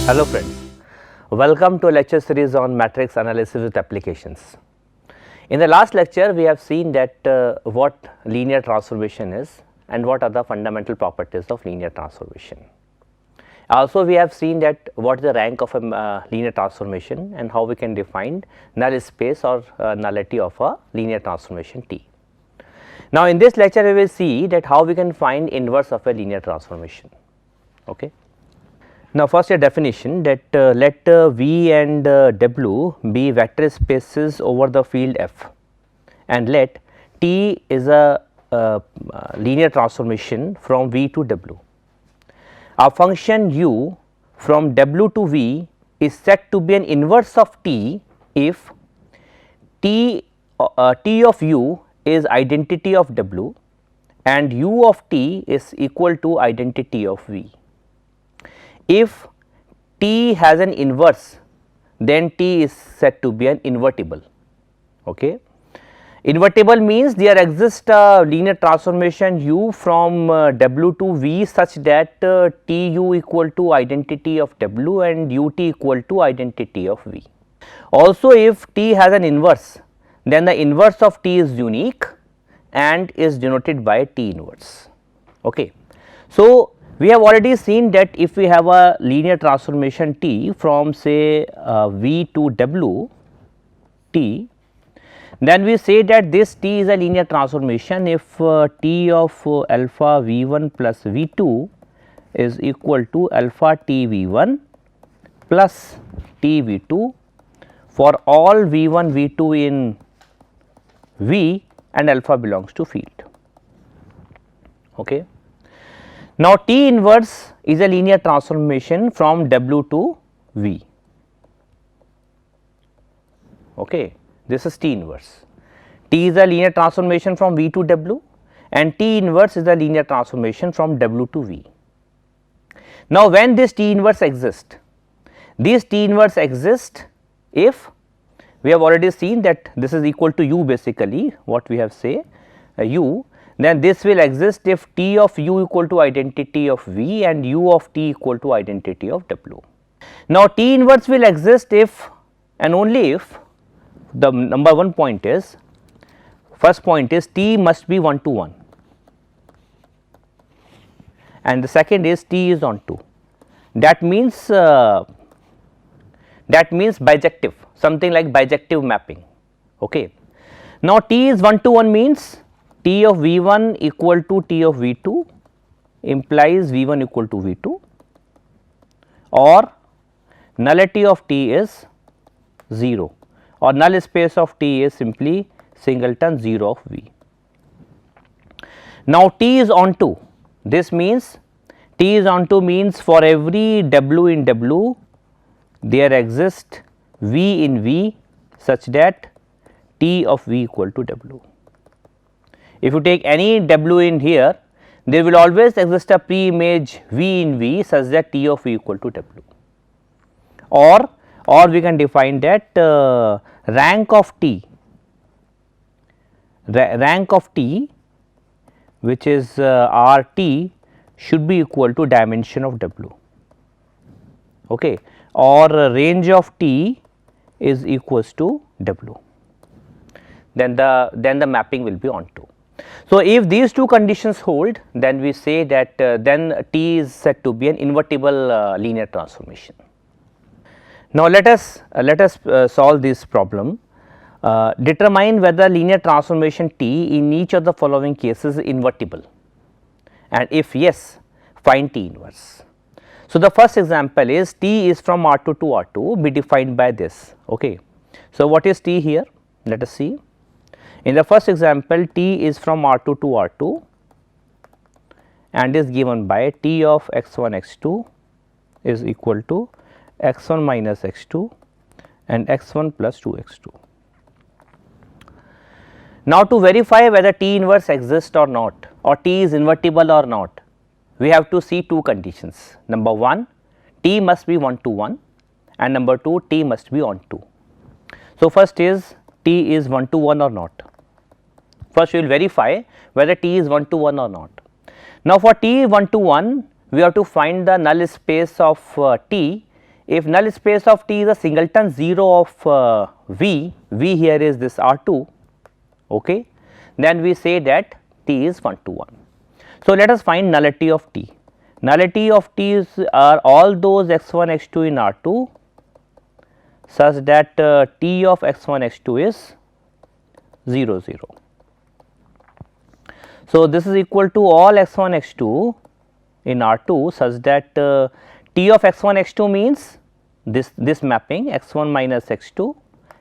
Hello friends, welcome to a lecture series on matrix analysis with applications. In the last lecture we have seen that what linear transformation is and what are the fundamental properties of linear transformation. Also we have seen that what is the rank of a linear transformation and how we can define null space or nullity of a linear transformation T. Now in this lecture we will see that how we can find inverse of a linear transformation. Okay. Now first a definition that let V and W be vector spaces over the field F and let T is a linear transformation from V to W. A function u from W to V is said to be an inverse of T if T of u is identity of W and u of T is equal to identity of V. If T has an inverse, then T is said to be an invertible. Okay. Invertible means there exists a linear transformation u from W to V such that T u equal to identity of W and u t equal to identity of V. Also if T has an inverse, then the inverse of T is unique and is denoted by T inverse. Okay. So, we have already seen that if we have a linear transformation T from say V to W T, then we say that this T is a linear transformation if T of alpha V 1 plus V 2 is equal to alpha T V 1 plus T V 2 for all V 1 V 2 in V and alpha belongs to field. Okay. Now T inverse is a linear transformation from W to V. Okay. This is T inverse. T is a linear transformation from V to W and T inverse is a linear transformation from W to V. Now when this T inverse exists, this T inverse exists if we have already seen that this is equal to u basically what we have say u, then this will exist if T of u equal to identity of V and u of T equal to identity of W. Now T inverse will exist if and only if the number one point is, first point is T must be 1 to 1 and the second is T is on 2. That means bijective, something like bijective mapping. Okay. Now T is 1 to 1 means T of V 1 equal to T of V 2 implies V 1 equal to V 2 or nullity of T is 0 or null space of T is simply singleton 0 of V. Now T is onto, this means T is onto means for every W in W there exists V in V such that T of V equal to W. If you take any W in here, there will always exist a pre-image V in V such that T of V equal to W, or we can define that rank of T which is R T should be equal to dimension of W, okay, or range of T is equals to W, then the mapping will be onto. So, if these two conditions hold, then we say that then T is said to be an invertible linear transformation. Now let us solve this problem. Determine whether linear transformation T in each of the following cases is invertible, and if yes, find T inverse. So the first example is T is from R2 to R2 be defined by this. Okay. So what is T here? Let us see. In the first example, T is from R2 to R2 and is given by T of x1 x2 is equal to x1 minus x2 and x1 plus 2 x2. Now to verify whether T inverse exists or not, or T is invertible or not, we have to see two conditions. Number 1, T must be 1 to 1 and number 2, T must be on 2. So first is T is 1 to 1 or not. First we will verify whether T is 1 to 1 or not. Now for T 1 to 1 we have to find the null space of T if null space of T is a singleton 0 of V here is this R2, okay, then we say that T is 1 to 1. So, let us find nullity of T. Nullity of T are all those x1 x2 in R2 such that T of x1 x2 is 0 0. So, this is equal to all x1 x2 in R2 such that T of x1 x2 means this mapping x1 minus x2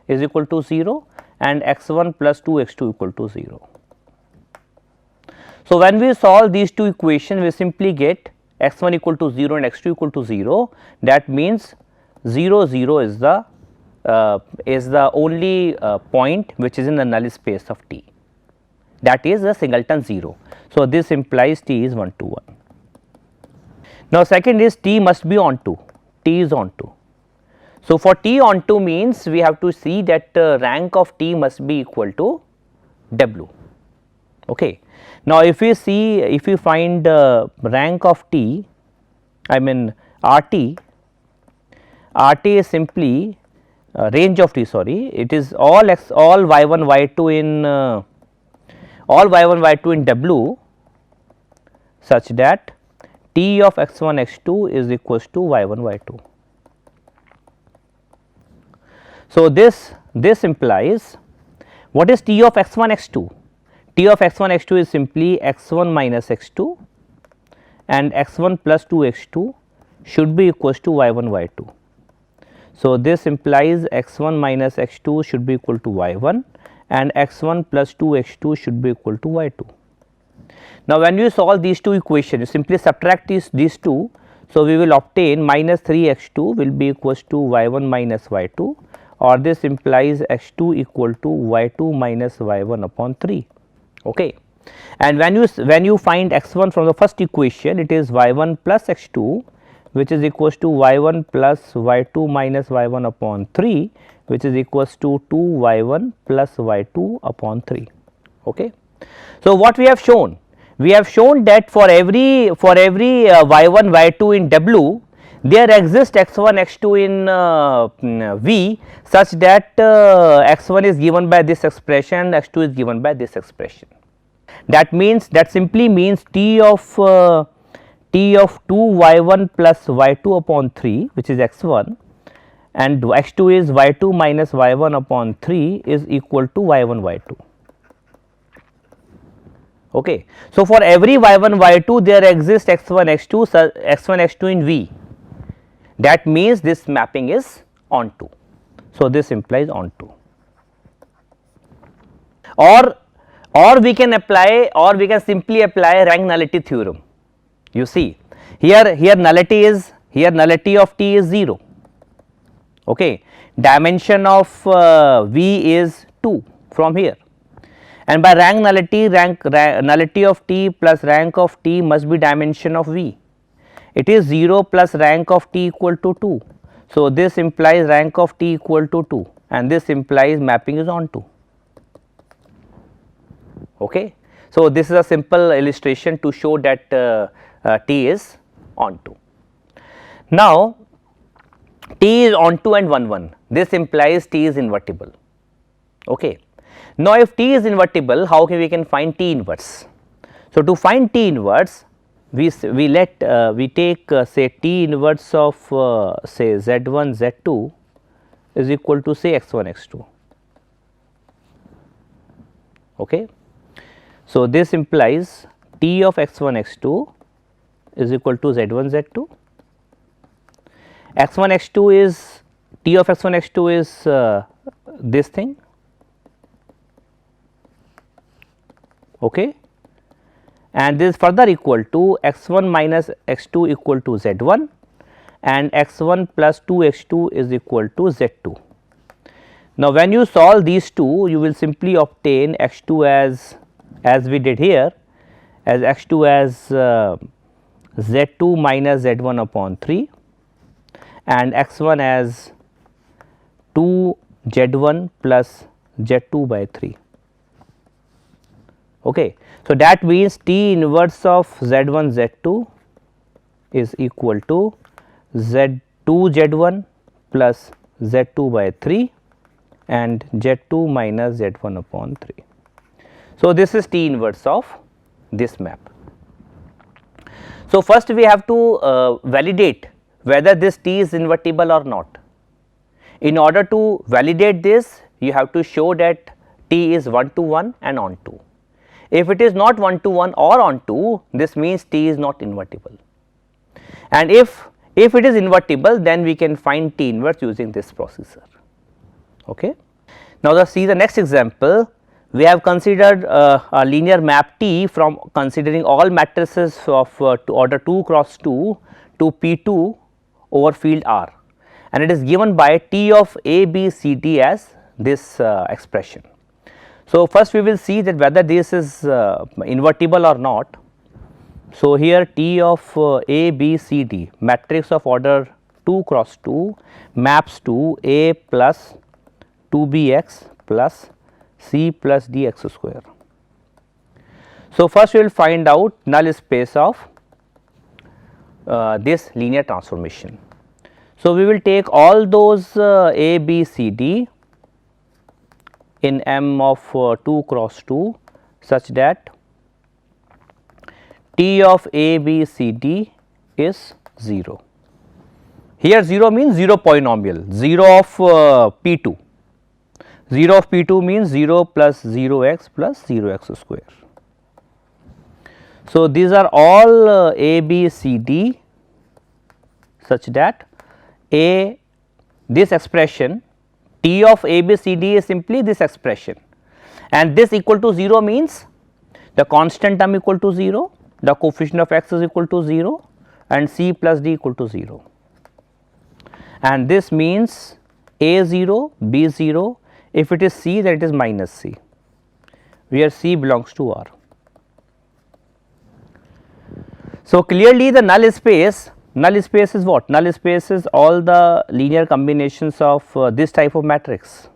is equal to 0 and x1 plus 2 x2 equal to 0. So, when we solve these two equations, we simply get x1 equal to 0 and x2 equal to 0. That means 0 0 is the only point which is in the null space of T, that is a singleton 0. So, this implies T is 1 to 1. Now, second is T must be onto, T is onto. So, for T onto means we have to see that rank of T must be equal to W. Okay. Now, if we see, if we find rank of T, I mean RT is simply range of T, sorry, it is all y1 y2 in all y1 y2 in W such that T of x1 x2 is equals to y1 y2. So, this implies what is T of x1 x2? T of x1 x2 is simply x1 minus x2 and x1 plus 2 x2 should be equals to y1 y2. So, this implies x1 minus x2 should be equal to y1 and x1 plus 2 x2 should be equal to y2. Now, when you solve these two equations, you simply subtract these two. So, we will obtain minus 3 x2 will be equals to y1 minus y2, or this implies x2 equal to y2 minus y1 upon 3. Okay. And when you find x1 from the first equation, it is y1 plus x2 which is equals to y1 plus y2 minus y1 upon 3, which is equals to 2 y1 plus y2 upon 3. Okay. So, what we have shown? We have shown that for every y1 y2 in W, there exists x1 x2 in V such that x1 is given by this expression, x2 is given by this expression. That means, that simply means T of 2 y1 plus y2 upon 3 which is x1 and x2 is y2 minus y1 upon 3 is equal to y1 y2. Okay. So, for every y1 y2 there exists x1 x2 in V, that means this mapping is onto. So, this implies onto. Or we can apply, or we can simply apply rank nullity theorem. You see here nullity of T is 0. Okay. Dimension of V is 2 from here, and by rank nullity, nullity of T plus rank of T must be dimension of V. It is 0 plus rank of T equal to 2. So, this implies rank of T equal to 2 and this implies mapping is onto. Okay. So, this is a simple illustration to show that T is onto. Now, T is onto and 1 1, this implies T is invertible. Okay. Now, if T is invertible, how can we find T inverse? So, to find T inverse, we take say T inverse of say Z1 Z2 is equal to say x1 x2. Okay. So, this implies T of x1 x2 is equal to Z1 Z2. X1 x2 is T of x1 x2 is this thing. Okay. And this is further equal to x1 minus x2 equal to z1 and x1 plus 2 x2 is equal to z2. Now, when you solve these two, you will simply obtain x2 as we did here, as x2 as z2 minus z1 upon 3 and x1 as 2 z1 plus z2 by 3. Okay. So, that means T inverse of z1 z2 is equal to z2 2z1 plus z2 by 3 and z2 minus z1 upon 3. So, this is T inverse of this map. So, first we have to validate whether this T is invertible or not. In order to validate this, you have to show that T is 1 to 1 and onto. If it is not 1 to 1 or onto, this means T is not invertible. And if it is invertible, then we can find T inverse using this procedure. Okay. Now, let us see the next example. We have considered a linear map T from considering all matrices of order 2 cross 2 to P2 over field R, and it is given by T of A, B, C, D as this expression. So, first we will see that whether this is invertible or not. So, here T of A, B, C, D matrix of order 2 cross 2 maps to A plus 2bx plus C plus dx square. So, first we will find out null space of this linear transformation. So, we will take all those A, B, C, D in M of 2 cross 2 such that T of A, B, C, D is 0. Here 0 means 0 polynomial, 0 of P2. 0 of P2 means 0 plus 0x plus 0x square. So, these are all A, B, C, D such that this expression T of A, B, C, D is simply this expression, and this equal to 0 means the constant term equal to 0, the coefficient of x is equal to 0 and C plus D equal to 0, and this means A 0, B 0. If it is C, then it is minus C, where C belongs to R. So, clearly the null space is what? Null space is all the linear combinations of this type of matrix,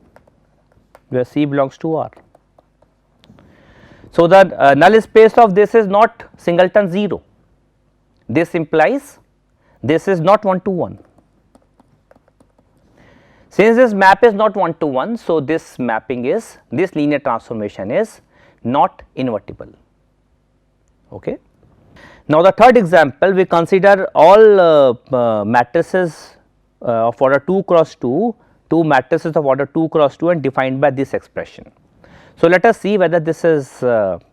where C belongs to R. So, the null space of this is not singleton 0. This implies this is not 1 to 1. Since this map is not 1 to 1, so this mapping is, this linear transformation is not invertible. Okay. Now, the third example, we consider all matrices of order 2 cross 2, two matrices of order 2 cross 2 and defined by this expression. So, let us see whether this is 1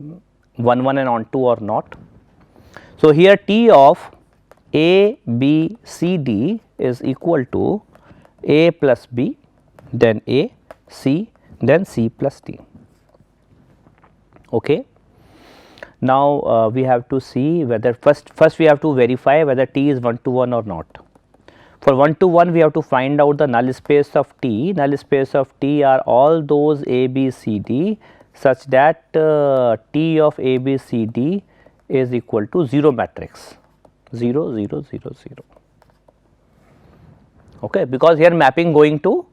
1 and onto or not. So, here T of A, B, C, D is equal to A plus B, then A, C, then C plus D. Okay. Now, we have to see whether first we have to verify whether T is 1 to 1 or not. For 1 to 1, we have to find out the null space of T. Null space of T are all those A, B, C, D such that T of A, B, C, D is equal to 0 matrix, 0 0 0 0. Okay, because here mapping going to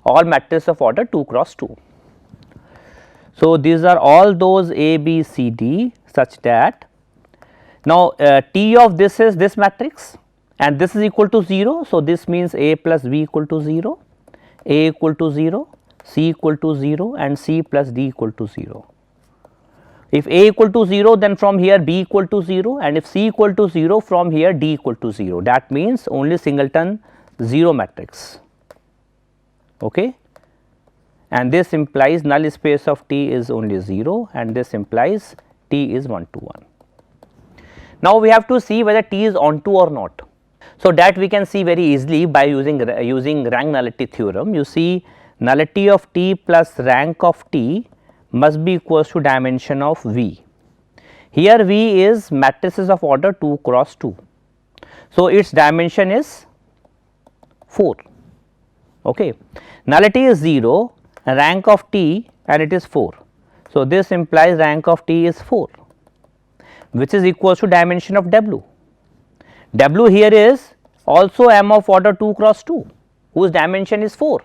all matrices of order 2 cross 2. So, these are all those A, B, C, D such that now T of this is this matrix and this is equal to 0. So, this means A plus B equal to 0, A equal to 0, C equal to 0 and C plus D equal to 0. If A equal to 0, then from here B equal to 0, and if C equal to 0, from here D equal to 0. That means only singleton 0 matrix. Okay. And this implies null space of T is only 0 and this implies T is 1 to 1. Now, we have to see whether T is onto or not. So, that we can see very easily by using rank nullity theorem. You see, nullity of T plus rank of T must be equals to dimension of V. Here V is matrices of order 2 cross 2. So, its dimension is 4. Okay. Nullity is 0, rank of T and it is 4. So, this implies rank of T is 4, which is equals to dimension of W. W here is also M of order 2 cross 2, whose dimension is 4.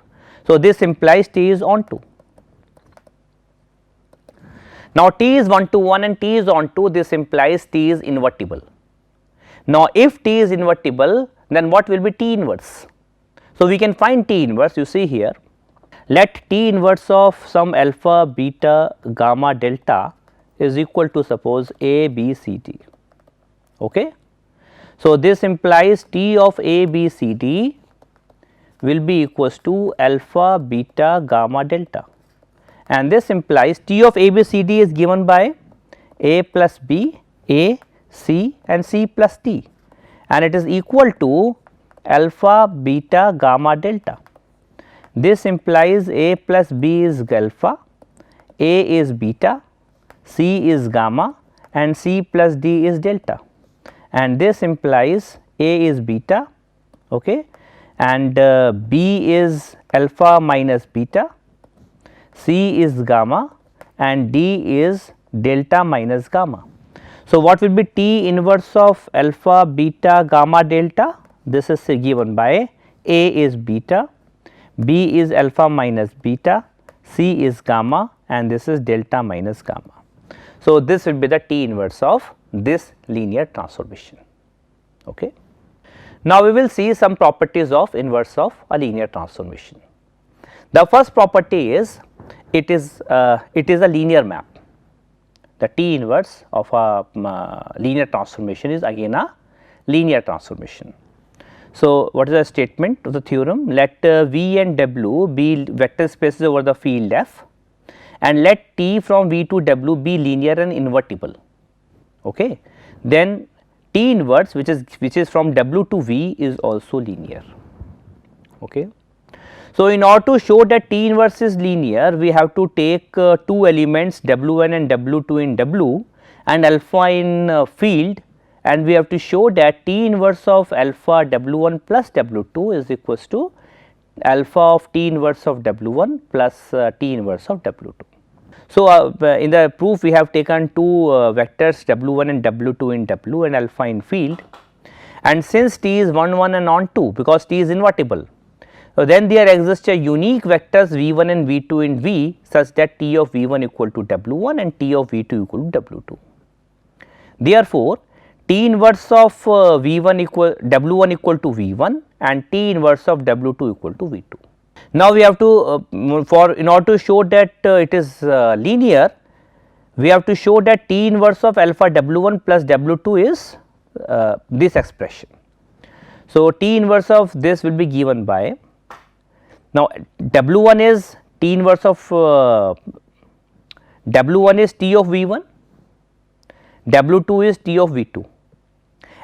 So, this implies T is onto. Now, T is 1 to 1 and T is onto, this implies T is invertible. Now, if T is invertible, then what will be T inverse? So, we can find T inverse, you see here, let T inverse of some alpha, beta, gamma, delta is equal to suppose A, B, C, D. Okay. So, this implies T of A, B, C, D will be equals to alpha, beta, gamma, delta, and this implies T of A, B, C, D is given by A plus B, A, C and C plus D, and it is equal to alpha, beta, gamma, delta. This implies A plus B is alpha, A is beta, C is gamma and C plus D is delta, and this implies A is beta, okay, and B is alpha minus beta, C is gamma and D is delta minus gamma. So, what will be T inverse of alpha, beta, gamma, delta? This is given by A is beta, B is alpha minus beta, C is gamma and this is delta minus gamma. So, this will be the T inverse of this linear transformation. Okay. Now, we will see some properties of inverse of a linear transformation. The first property is it is a linear map. The T inverse of a linear transformation is again a linear transformation. So, what is the statement of the theorem? Let V and W be vector spaces over the field F, and let T from V to W be linear and invertible. Okay. Then T inverse which is from W to V is also linear. Okay. So, in order to show that T inverse is linear, we have to take two elements W1 and W2 in W and alpha in field, and we have to show that T inverse of alpha W1 plus W2 is equals to alpha of T inverse of W1 plus T inverse of W2. So, in the proof we have taken two vectors W1 and W2 in W and alpha in field, and since T is 1 1 and on 2 because T is invertible. So, then there exists a unique vectors V1 and V2 in V such that T of V1 equal to W1 and T of V2 equal to W2. Therefore, T inverse of V1 equal W1 equal to V1 and T inverse of W2 equal to V2. Now, we have to in order to show that it is linear, we have to show that T inverse of alpha W1 plus W2 is this expression. So, T inverse of this will be given by, now W1 is T inverse of W1 is T of V1, W2 is T of V2,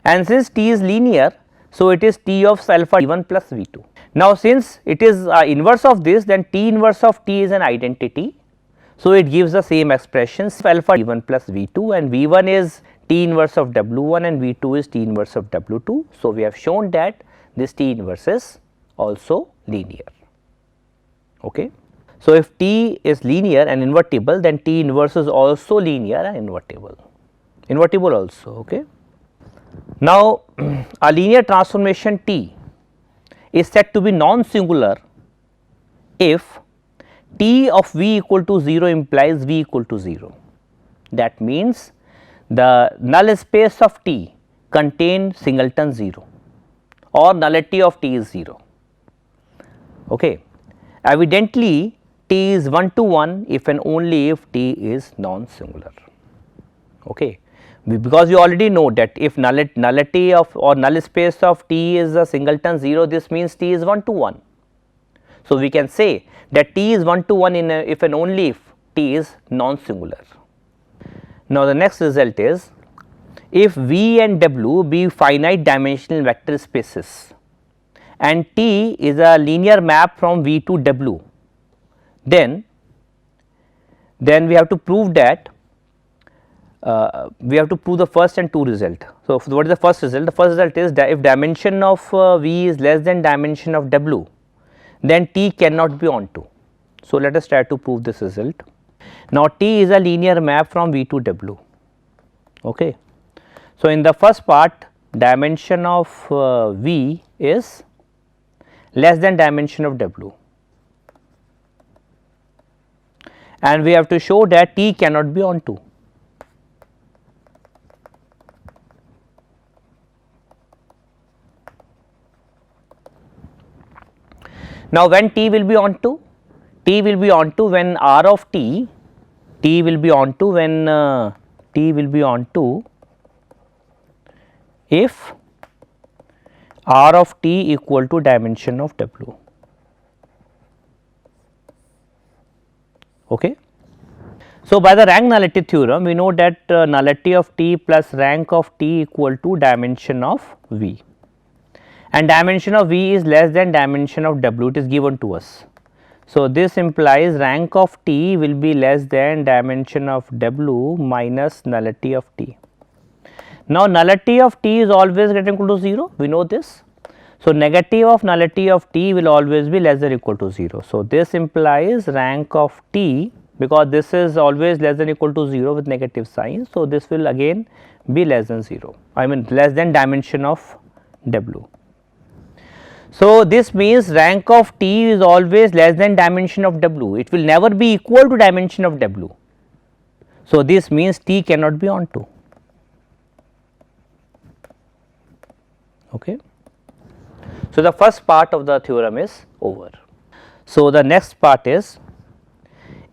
and since T is linear, so it is T of alpha V1 plus V2. Now, since it is inverse of this, then T inverse of T is an identity. So, it gives the same expressions alpha V1 plus V2, and V1 is T inverse of W1 and V2 is T inverse of W2. So, we have shown that this T inverse is also linear. Okay. So, if T is linear and invertible, then T inverse is also linear and invertible also. Okay. Now, a linear transformation T is said to be non-singular if T of V equal to 0 implies V equal to 0. That means, the null space of T contain singleton 0 or nullity of T is 0. Okay. Evidently, T is 1 to 1 if and only if T is non-singular. Okay. Because you already know that if nullity of or null space of T is a singleton 0, this means T is 1 to 1. So, we can say that T is 1 to 1 in if and only if T is non-singular. Now, the next result is if V and W be finite dimensional vector spaces and T is a linear map from V to W, then we have to prove that we have to prove the first and two result. So, what is the first result? The first result is that if dimension of V is less than dimension of W, then T cannot be onto. So, let us try to prove this result. Now, T is a linear map from V to W. Okay. So, in the first part, dimension of V is less than dimension of W, and we have to show that T cannot be onto. Now, when t will be onto? T will be onto when r of t will be onto when t will be onto if r of t equal to dimension of w. Okay. So, by the rank nullity theorem, we know that nullity of t plus rank of t equal to dimension of v, and dimension of v is less than dimension of w, it is given to us. So, this implies rank of t will be less than dimension of w minus nullity of t. Now, nullity of t is always greater than equal to 0, we know this. So, negative of nullity of t will always be less than equal to 0. So, this implies rank of t, because this is always less than equal to 0 with negative sign. So, this will again be less than 0, I mean less than dimension of w. So, this means rank of t is always less than dimension of w, it will never be equal to dimension of w. So, this means t cannot be onto. Okay. So, the first part of the theorem is over. So, the next part is,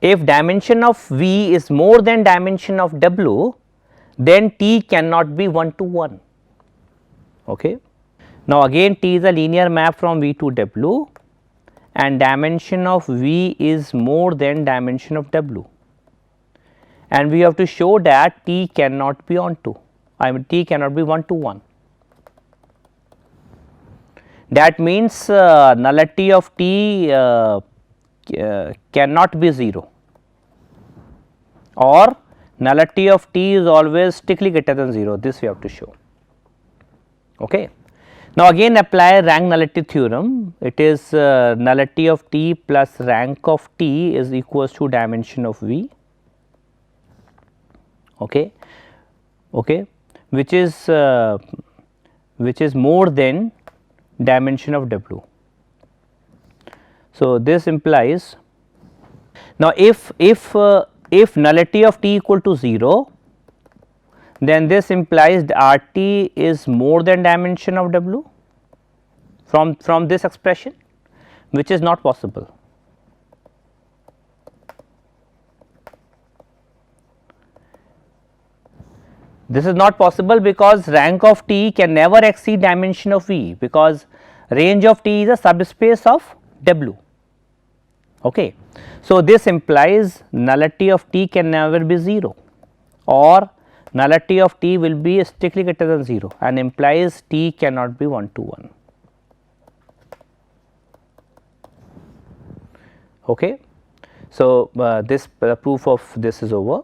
if dimension of v is more than dimension of w, then t cannot be 1 to 1. Okay. Now, again t is a linear map from v to w, and dimension of v is more than dimension of w, and we have to show that t cannot be onto, I mean t cannot be 1 to 1. That means nullity of t cannot be 0, or nullity of t is always strictly greater than 0, this we have to show. Okay. Now, again apply rank nullity theorem, it is nullity of t plus rank of t is equals to dimension of v, okay, okay, which is more than dimension of w. So, this implies, now if nullity of t equal to 0, then this implies R t is more than dimension of w from this expression, which is not possible. This is not possible because rank of t can never exceed dimension of v, because range of t is a subspace of w. Okay. So, this implies nullity of t can never be 0, or nullity of t will be strictly greater than 0, and implies t cannot be 1 to 1. Okay. So, this proof of this is over.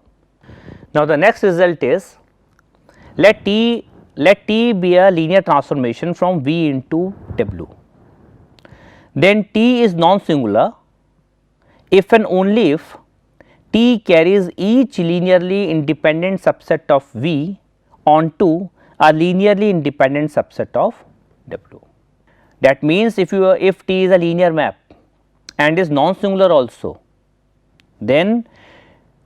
Now, the next result is, let t be a linear transformation from v into w, then t is non-singular if and only if t carries each linearly independent subset of v onto a linearly independent subset of w. That means, if t is a linear map and is non-singular also, then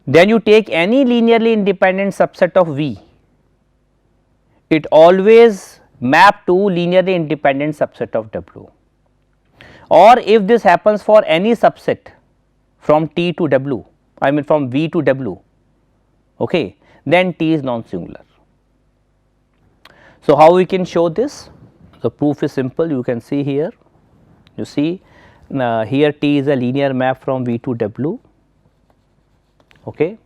you take any linearly independent subset of v, it always map to linearly independent subset of w, or if this happens for any subset from t to w, I mean from v to w, okay, then t is non-singular. So, how we can show this? The proof is simple, you can see here, you see here t is a linear map from v to w, okay.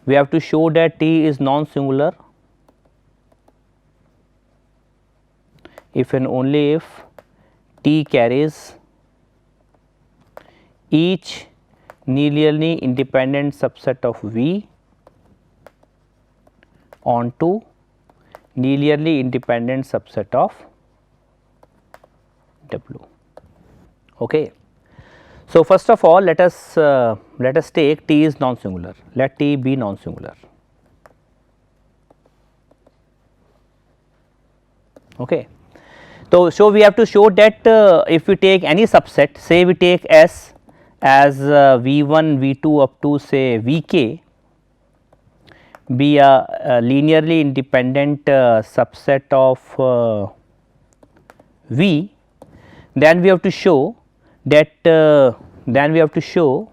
We have to show that t is non-singular if and only if t carries each linearly independent subset of v onto linearly independent subset of w. Okay. So, first of all, let us take t is non-singular, let t be non-singular. Okay. So, we have to show that if we take any subset, say we take S as V1, V2 up to say Vk be a linearly independent subset of V, then we have to show that then we have to show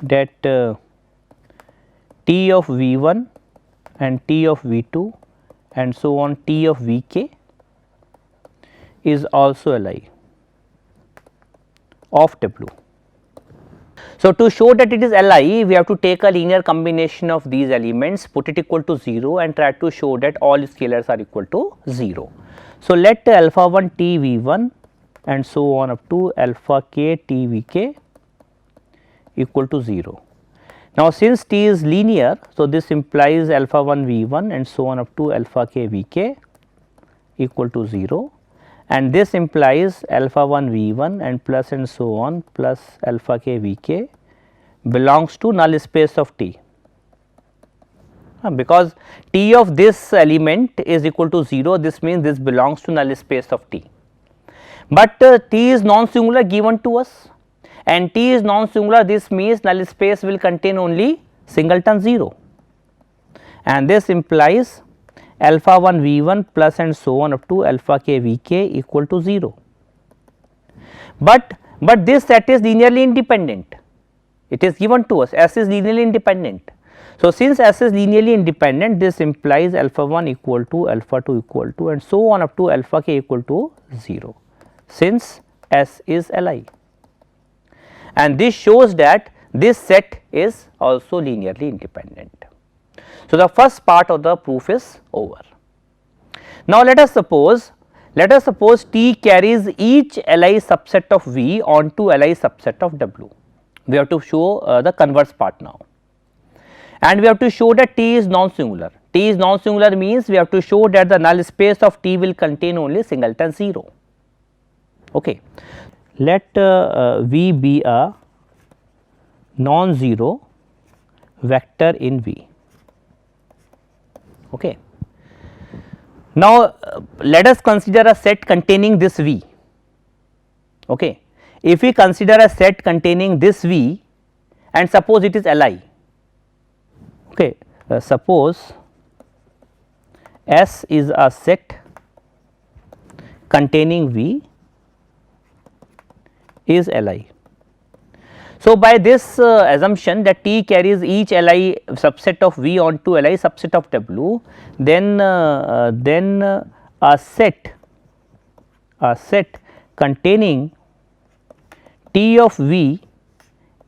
that T of V1 and T of V2 and so on T of Vk is also Li of W. So, to show that it is Li, we have to take a linear combination of these elements, put it equal to 0 and try to show that all scalars are equal to 0. So, let alpha 1 T V1 and so on up to alpha k T Vk equal to 0. Now, since T is linear, so this implies alpha 1 V1 and so on up to alpha k Vk equal to 0, and this implies alpha 1 V1 and plus and so on plus alpha k Vk belongs to null space of T, because T of this element is equal to 0, this means this belongs to null space of T. But T is non-singular given to us, and T is non-singular, this means null space will contain only singleton 0, and this implies alpha 1 V1 plus and so on up to alpha k Vk equal to 0. But this set is linearly independent, it is given to us, S is linearly independent. So, since S is linearly independent, this implies alpha 1 equal to alpha 2 equal to and so on up to alpha k equal to 0, since S is Li, and this shows that this set is also linearly independent. So, the first part of the proof is over. Now, let us suppose T carries each Li subset of V onto Li subset of W. We have to show the converse part now, and we have to show that T is non-singular. T is non-singular means we have to show that the null space of T will contain only singleton 0. Okay. Let V be a non-zero vector in V. Okay. Now, let us consider a set containing this V. Okay. If we consider a set containing this V and suppose it is Li, okay, suppose S is a set containing V is Li. So, by this assumption that T carries each Li subset of V onto Li subset of W, then a set containing T of V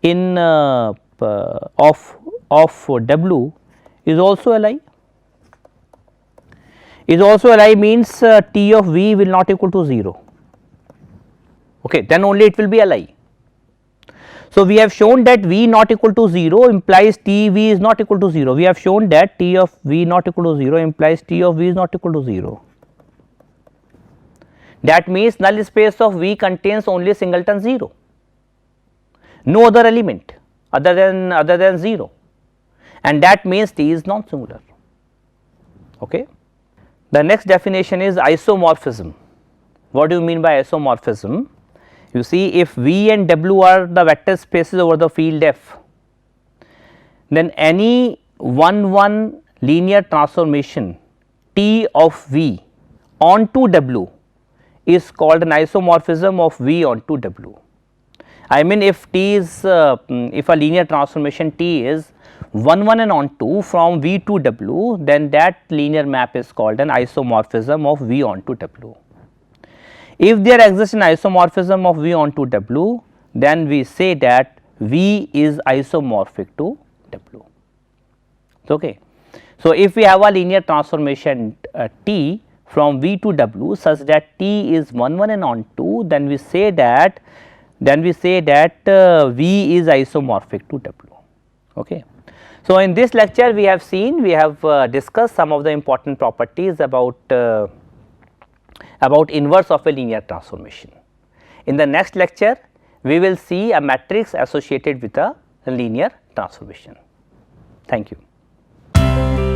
in of W is also Li. Is also Li means T of V will not equal to 0. Okay, then only it will be Li. So, we have shown that V not equal to 0 implies T V is not equal to 0. We have shown that T of V not equal to 0 implies T of V is not equal to 0. That means null space of V contains only singleton 0, no other element other than 0, and that means T is non-singular. Okay. The next definition is isomorphism. What do you mean by isomorphism? You see, if V and W are the vector spaces over the field F, then any 1-1 linear transformation T of V onto W is called an isomorphism of V onto W. I mean, if T is if a linear transformation T is 1-1 and onto from V to W, then that linear map is called an isomorphism of V onto W. If there exists an isomorphism of V onto W, then we say that V is isomorphic to W. Okay. So, if we have a linear transformation T from V to W such that T is 1-1 and onto, then we say that V is isomorphic to W. Okay. So, in this lecture we have discussed some of the important properties about inverse of a linear transformation. In the next lecture, we will see a matrix associated with a linear transformation. Thank you.